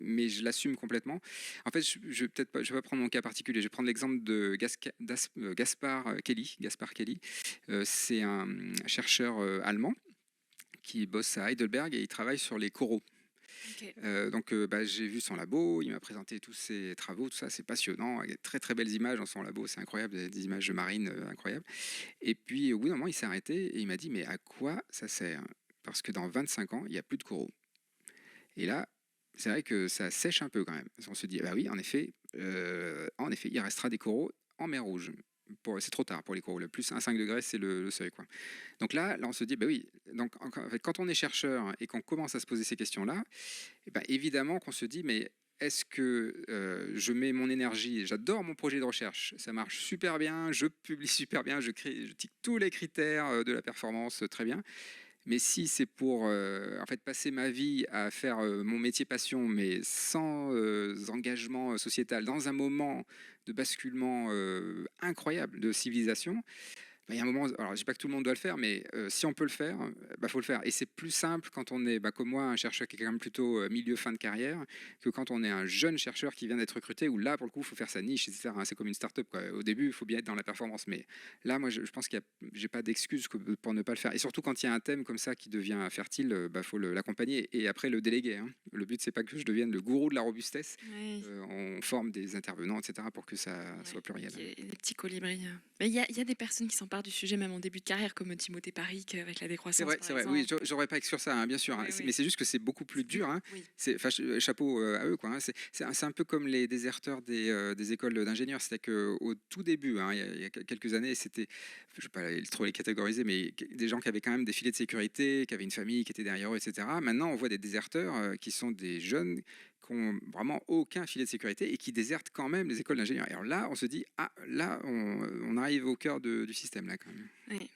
mais je l'assume complètement. En fait, je peut-être pas, je vais pas prendre mon cas particulier. Je vais prendre l'exemple de Gaspard Kelly. Gaspard Kelly, c'est un chercheur allemand qui bosse à Heidelberg et il travaille sur les coraux. Ok. J'ai vu son labo, il m'a présenté tous ses travaux, tout ça, c'est passionnant, il y a de très très belles images dans son labo, c'est incroyable, des images marines incroyables. Et puis au bout d'un moment, il s'est arrêté et il m'a dit, mais à quoi ça sert? Parce que dans 25 ans, il n'y a plus de coraux. Et là, c'est vrai que ça sèche un peu quand même. On se dit, bah oui, en effet, il restera des coraux en mer Rouge. C'est trop tard pour les coraux. Le plus 5 degrés, c'est le seuil, quoi. Donc là, on se dit, bah oui. Donc, en fait, quand on est chercheur et qu'on commence à se poser ces questions-là, eh ben, évidemment qu'on se dit, mais est-ce que je mets mon énergie? J'adore mon projet de recherche, ça marche super bien, je publie super bien, je tique tous les critères de la performance très bien. Mais si c'est pour en fait passer ma vie à faire mon métier passion, mais sans engagement sociétal, dans un moment de basculement incroyable de civilisation, il y a un moment, alors je dis pas que tout le monde doit le faire, mais si on peut le faire, faut le faire. Et c'est plus simple quand on est, comme moi, un chercheur qui est quand même plutôt milieu fin de carrière, que quand on est un jeune chercheur qui vient d'être recruté, où là, pour le coup, il faut faire sa niche, etc. C'est comme une start-up, quoi. Au début, il faut bien être dans la performance, mais là, moi, je pense qu'il y a, j'ai pas d'excuse pour ne pas le faire. Et surtout quand il y a un thème comme ça qui devient fertile, faut l'accompagner et après le déléguer, hein. Le but, c'est pas que je devienne le gourou de la robustesse. Ouais. On forme des intervenants, etc., pour que ça Ouais, soit pluriel. des petits colibris. Mais il y a des personnes qui s'emparent du sujet même en début de carrière, comme Timothée Paric avec la décroissance, par C'est vrai. Oui, exemple. j'aurais pas exclure ça, hein, bien sûr, hein. Oui, Mais oui. c'est juste que c'est beaucoup plus C'est plus. dur, hein. Oui. Chapeau à eux, quoi, hein. C'est un peu comme les déserteurs des écoles d'ingénieurs. C'était qu'au tout début, hein, il y a quelques années, c'était, je ne vais pas trop les catégoriser, mais des gens qui avaient quand même des filets de sécurité, qui avaient une famille qui était derrière eux, etc. Maintenant, on voit des déserteurs qui sont des jeunes qui n'ont vraiment aucun filet de sécurité et qui désertent quand même les écoles d'ingénieurs. Et alors là, on se dit, ah, là, on arrive au cœur du système, là, quand même. Oui.